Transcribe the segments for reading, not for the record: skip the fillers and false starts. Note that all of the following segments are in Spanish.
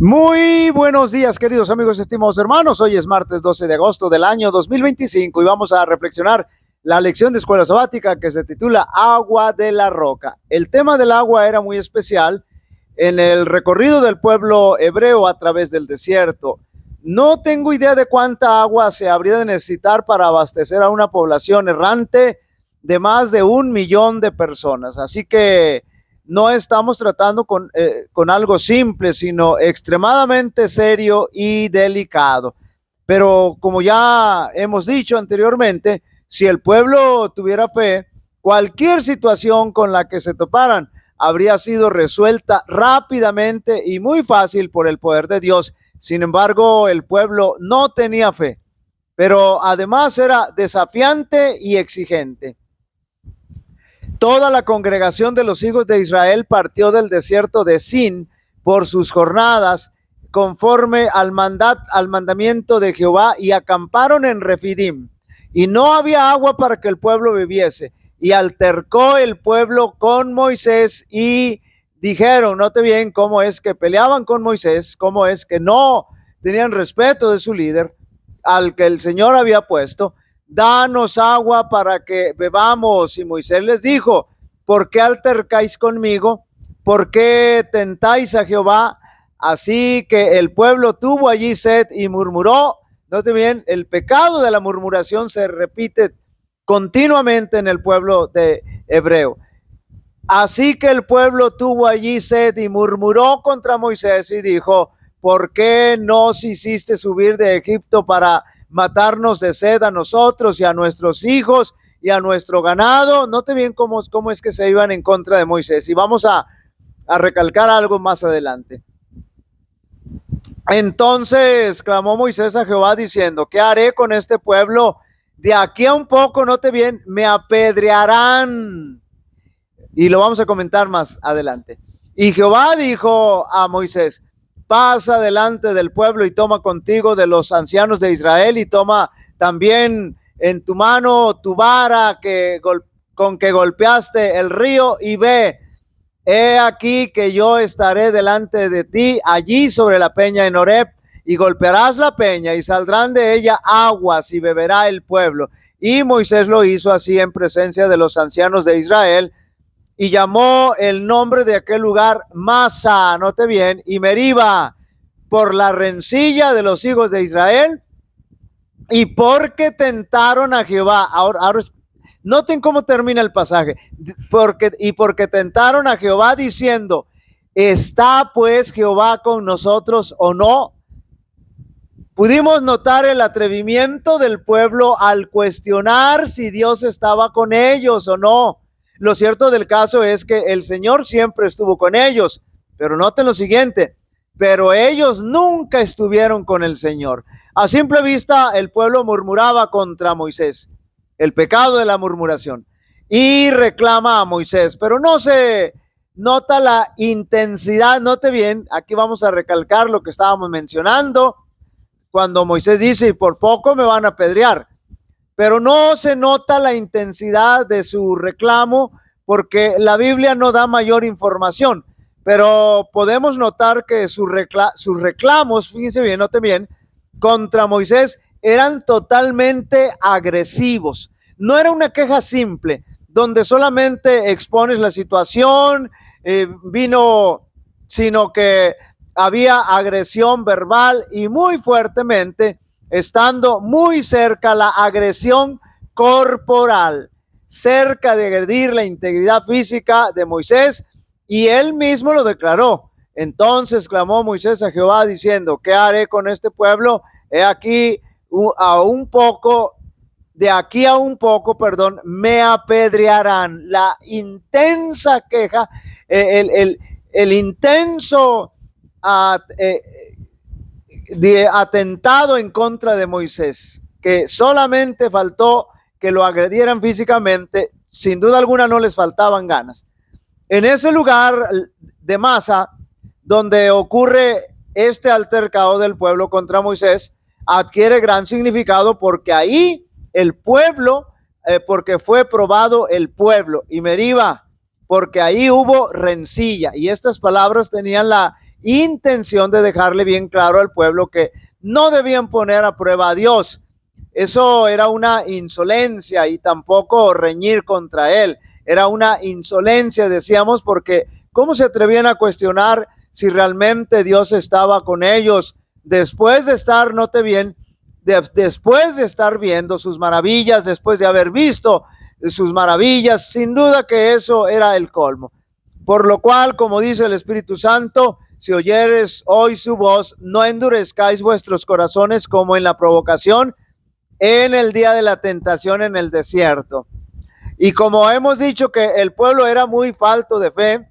Muy buenos días, queridos amigos, estimados hermanos. Hoy es martes 12 de agosto del año 2025 y vamos a reflexionar la lección de escuela sabática que se titula Agua de la Roca. El tema del agua era muy especial en el recorrido del pueblo hebreo a través del desierto. No tengo idea de cuánta agua se habría de necesitar para abastecer a una población errante de más de 1 millón de personas. Así que no estamos tratando con algo simple, sino extremadamente serio y delicado. Pero como ya hemos dicho anteriormente, si el pueblo tuviera fe, cualquier situación con la que se toparan habría sido resuelta rápidamente y muy fácil por el poder de Dios. Sin embargo, el pueblo no tenía fe, pero además era desafiante y exigente. Toda la congregación de los hijos de Israel partió del desierto de Sin por sus jornadas, conforme al mandamiento de Jehová, y acamparon en Refidim. Y no había agua para que el pueblo bebiese. Y altercó el pueblo con Moisés y dijeron, note bien cómo es que peleaban con Moisés, cómo es que no tenían respeto de su líder, al que el Señor había puesto. Danos agua para que bebamos. Y Moisés les dijo, ¿por qué altercáis conmigo? ¿Por qué tentáis a Jehová? Así que el pueblo tuvo allí sed y murmuró. Note bien, el pecado de la murmuración se repite continuamente en el pueblo de hebreo. Así que el pueblo tuvo allí sed y murmuró contra Moisés y dijo, ¿por qué nos hiciste subir de Egipto para matarnos de sed a nosotros y a nuestros hijos y a nuestro ganado? Note bien cómo es que se iban en contra de Moisés. Y vamos a recalcar algo más adelante. Entonces clamó Moisés a Jehová diciendo, ¿qué haré con este pueblo? De aquí a un poco, note bien, me apedrearán. Y lo vamos a comentar más adelante. Y Jehová dijo a Moisés, pasa delante del pueblo y toma contigo de los ancianos de Israel y toma también en tu mano tu vara con que golpeaste el río y ve. He aquí que yo estaré delante de ti allí sobre la peña en Horeb, y golpearás la peña y saldrán de ella aguas y beberá el pueblo. Y Moisés lo hizo así en presencia de los ancianos de Israel, y llamó el nombre de aquel lugar Masa, note bien, y Meriba, por la rencilla de los hijos de Israel, y porque tentaron a Jehová. Ahora noten cómo termina el pasaje. Porque tentaron a Jehová diciendo, ¿está pues Jehová con nosotros o no? Pudimos notar el atrevimiento del pueblo al cuestionar si Dios estaba con ellos o no. Lo cierto del caso es que el Señor siempre estuvo con ellos, pero noten lo siguiente, pero ellos nunca estuvieron con el Señor. A simple vista, el pueblo murmuraba contra Moisés, el pecado de la murmuración, y reclama a Moisés, pero no se nota la intensidad. Note bien, aquí vamos a recalcar lo que estábamos mencionando, cuando Moisés dice, y por poco me van a apedrear. Pero no se nota la intensidad de su reclamo porque la Biblia no da mayor información, pero podemos notar que sus reclamos, fíjense bien, noten bien, contra Moisés eran totalmente agresivos. No era una queja simple, donde solamente expones la situación, sino que había agresión verbal y muy fuertemente, estando muy cerca la agresión corporal, cerca de agredir la integridad física de Moisés, y él mismo lo declaró. Entonces clamó Moisés a Jehová diciendo, ¿qué haré con este pueblo? He aquí de aquí a un poco, me apedrearán. La intensa queja, el intenso atentado en contra de Moisés, que solamente faltó que lo agredieran físicamente. Sin duda alguna no les faltaban ganas. En ese lugar de Masa, donde ocurre este altercado del pueblo contra Moisés, adquiere gran significado porque ahí el pueblo, porque fue probado el pueblo, y Meriba, porque ahí hubo rencilla. Y estas palabras tenían la intención de dejarle bien claro al pueblo que no debían poner a prueba a Dios. Eso era una insolencia y tampoco reñir contra él. Era una insolencia, decíamos, porque ¿cómo se atrevían a cuestionar si realmente Dios estaba con ellos después de estar, note bien, después de estar viendo sus maravillas, después de haber visto sus maravillas? Sin duda que eso era el colmo. Por lo cual, como dice el Espíritu Santo, si oyeres hoy su voz, no endurezcáis vuestros corazones como en la provocación, en el día de la tentación en el desierto. Y como hemos dicho que el pueblo era muy falto de fe,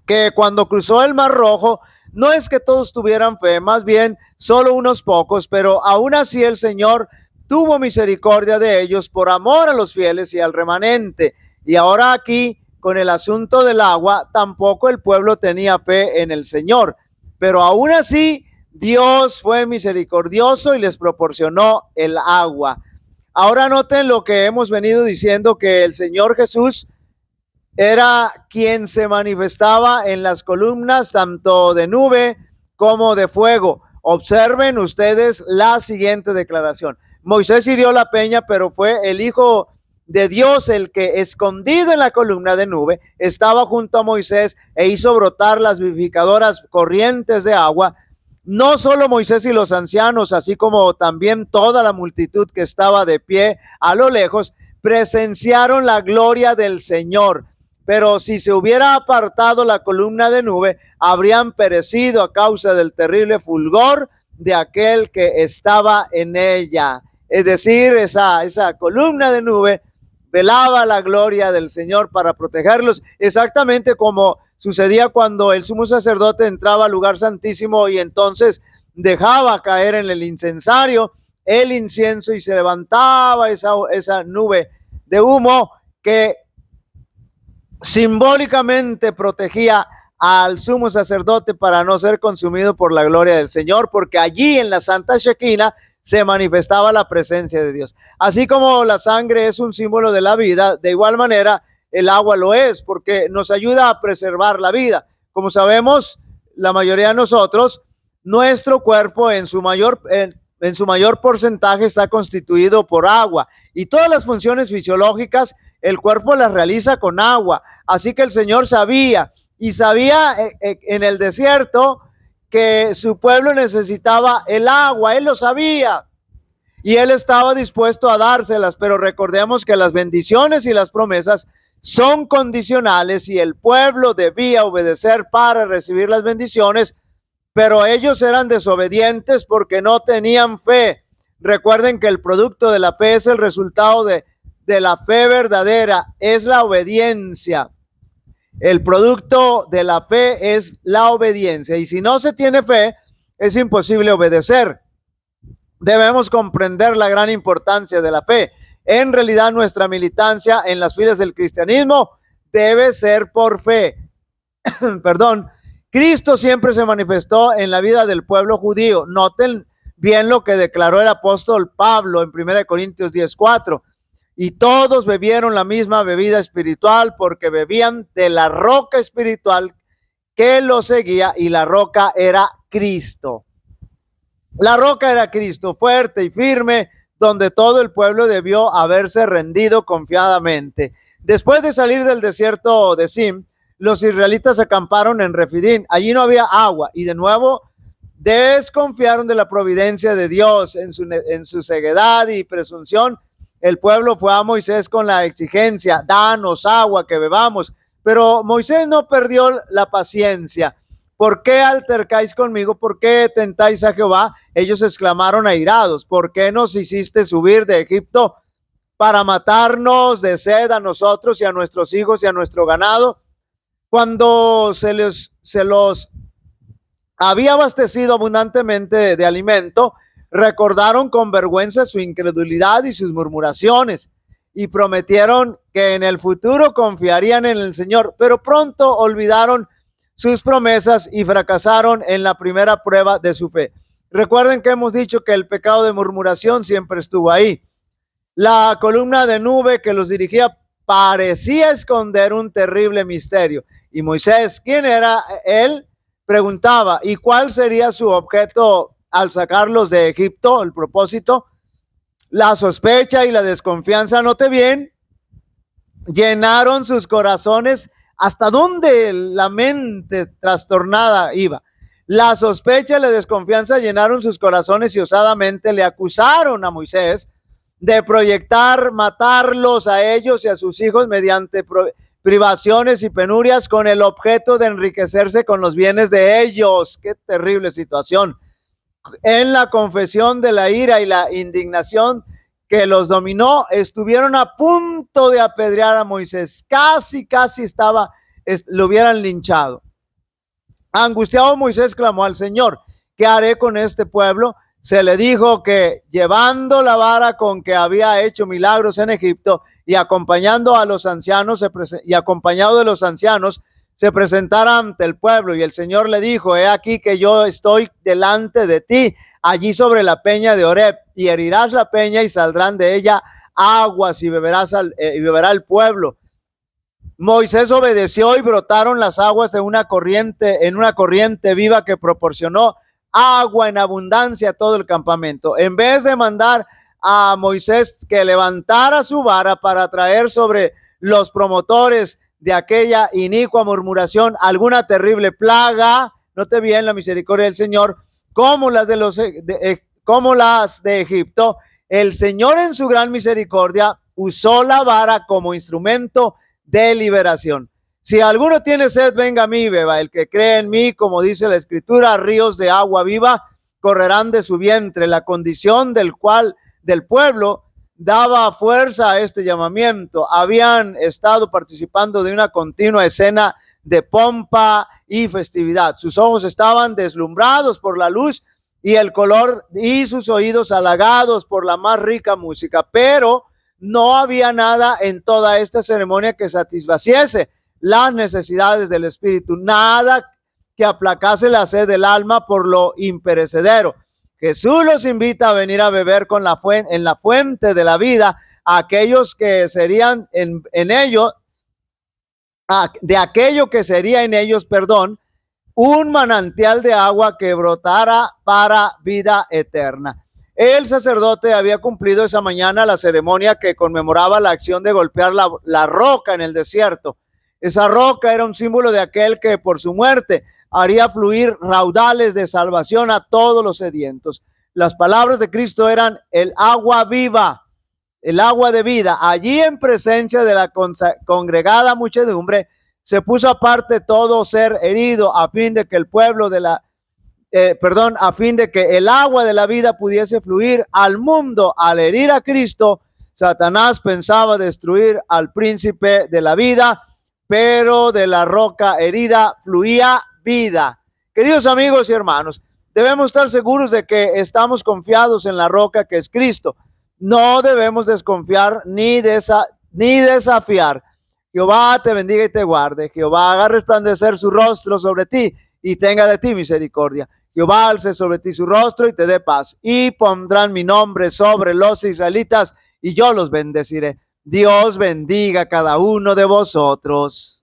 que cuando cruzó el Mar Rojo, no es que todos tuvieran fe, más bien solo unos pocos, pero aún así el Señor tuvo misericordia de ellos por amor a los fieles y al remanente. Y ahora aquí, con el asunto del agua, tampoco el pueblo tenía fe en el Señor, pero aún así Dios fue misericordioso y les proporcionó el agua. Ahora noten lo que hemos venido diciendo, que el Señor Jesús era quien se manifestaba en las columnas tanto de nube como de fuego. Observen ustedes la siguiente declaración. Moisés hirió la peña, pero fue el Hijo de Dios el que, escondido en la columna de nube, estaba junto a Moisés e hizo brotar las vivificadoras corrientes de agua. No solo Moisés y los ancianos, así como también toda la multitud que estaba de pie a lo lejos, presenciaron la gloria del Señor. Pero si se hubiera apartado la columna de nube, habrían perecido a causa del terrible fulgor de aquel que estaba en ella. Es decir, esa columna de nube velaba la gloria del Señor para protegerlos, exactamente como sucedía cuando el sumo sacerdote entraba al lugar santísimo y entonces dejaba caer en el incensario el incienso y se levantaba esa nube de humo que simbólicamente protegía al sumo sacerdote para no ser consumido por la gloria del Señor, porque allí en la Santa Shekinah se manifestaba la presencia de Dios. Así como la sangre es un símbolo de la vida, de igual manera el agua lo es, porque nos ayuda a preservar la vida. Como sabemos, la mayoría de nosotros, nuestro cuerpo en su mayor porcentaje está constituido por agua, y todas las funciones fisiológicas el cuerpo las realiza con agua. Así que el Señor sabía en el desierto que su pueblo necesitaba el agua. Él lo sabía y él estaba dispuesto a dárselas, pero recordemos que las bendiciones y las promesas son condicionales y el pueblo debía obedecer para recibir las bendiciones, pero ellos eran desobedientes porque no tenían fe. Recuerden que el producto de la fe es el resultado de la fe verdadera, es la obediencia. El producto de la fe es la obediencia, y si no se tiene fe, es imposible obedecer. Debemos comprender la gran importancia de la fe. En realidad, nuestra militancia en las filas del cristianismo debe ser por fe. Perdón. Cristo siempre se manifestó en la vida del pueblo judío. Noten bien lo que declaró el apóstol Pablo en 1 Corintios 10:4. Y todos bebieron la misma bebida espiritual, porque bebían de la roca espiritual que los seguía, y la roca era Cristo. La roca era Cristo, fuerte y firme, donde todo el pueblo debió haberse rendido confiadamente. Después de salir del desierto de Zin, los israelitas acamparon en Refidim. Allí no había agua y de nuevo desconfiaron de la providencia de Dios. En su ceguedad y presunción, el pueblo fue a Moisés con la exigencia: danos agua que bebamos. Pero Moisés no perdió la paciencia. ¿Por qué altercáis conmigo? ¿Por qué tentáis a Jehová? Ellos exclamaron airados: ¿por qué nos hiciste subir de Egipto para matarnos de sed a nosotros y a nuestros hijos y a nuestro ganado? Cuando se los había abastecido abundantemente de alimento, recordaron con vergüenza su incredulidad y sus murmuraciones, y prometieron que en el futuro confiarían en el Señor, pero pronto olvidaron sus promesas y fracasaron en la primera prueba de su fe. Recuerden que hemos dicho que el pecado de murmuración siempre estuvo ahí. La columna de nube que los dirigía parecía esconder un terrible misterio. Y Moisés, ¿quién era él? preguntaba, ¿y cuál sería su objeto al sacarlos de Egipto? El propósito, la sospecha y la desconfianza, note bien, llenaron sus corazones hasta donde la mente trastornada iba. La sospecha y la desconfianza llenaron sus corazones y osadamente le acusaron a Moisés de proyectar matarlos a ellos y a sus hijos mediante privaciones y penurias con el objeto de enriquecerse con los bienes de ellos. Qué terrible situación. En la confesión de la ira y la indignación que los dominó, estuvieron a punto de apedrear a Moisés. Casi lo hubieran linchado. Angustiado, Moisés clamó al Señor: ¿qué haré con este pueblo? Se le dijo que llevando la vara con que había hecho milagros en Egipto y acompañado de los ancianos, se presentara ante el pueblo. Y el Señor le dijo: he aquí que yo estoy delante de ti, allí sobre la peña de Horeb, y herirás la peña y saldrán de ella aguas y beberá el pueblo. Moisés obedeció y brotaron las aguas en una corriente viva que proporcionó agua en abundancia a todo el campamento. En vez de mandar a Moisés que levantara su vara para traer sobre los promotores de aquella inicua murmuración alguna terrible plaga, note bien la misericordia del Señor, como las de Egipto, el Señor en su gran misericordia usó la vara como instrumento de liberación. Si alguno tiene sed, venga a mí, beba. El que cree en mí, como dice la Escritura, ríos de agua viva correrán de su vientre. La condición del pueblo daba fuerza a este llamamiento. Habían estado participando de una continua escena de pompa y festividad. Sus ojos estaban deslumbrados por la luz y el color, y sus oídos halagados por la más rica música, pero no había nada en toda esta ceremonia que satisfaciese las necesidades del espíritu, nada que aplacase la sed del alma por lo imperecedero. Jesús los invita a venir a beber en la fuente de la vida a aquellos que serían de aquello que sería en ellos, un manantial de agua que brotara para vida eterna. El sacerdote había cumplido esa mañana la ceremonia que conmemoraba la acción de golpear la roca en el desierto. Esa roca era un símbolo de aquel que por su muerte haría fluir raudales de salvación a todos los sedientos. Las palabras de Cristo eran el agua viva, el agua de vida. Allí, en presencia de la congregada muchedumbre, se puso aparte todo ser herido a fin de que el agua de la vida pudiese fluir al mundo. Al herir a Cristo, Satanás pensaba destruir al príncipe de la vida, pero de la roca herida fluía vida. Queridos amigos y hermanos, debemos estar seguros de que estamos confiados en la roca que es Cristo. No debemos desconfiar ni desafiar. Jehová te bendiga y te guarde. Jehová haga resplandecer su rostro sobre ti y tenga de ti misericordia. Jehová alce sobre ti su rostro y te dé paz. Y pondrán mi nombre sobre los israelitas y yo los bendeciré. Dios bendiga a cada uno de vosotros.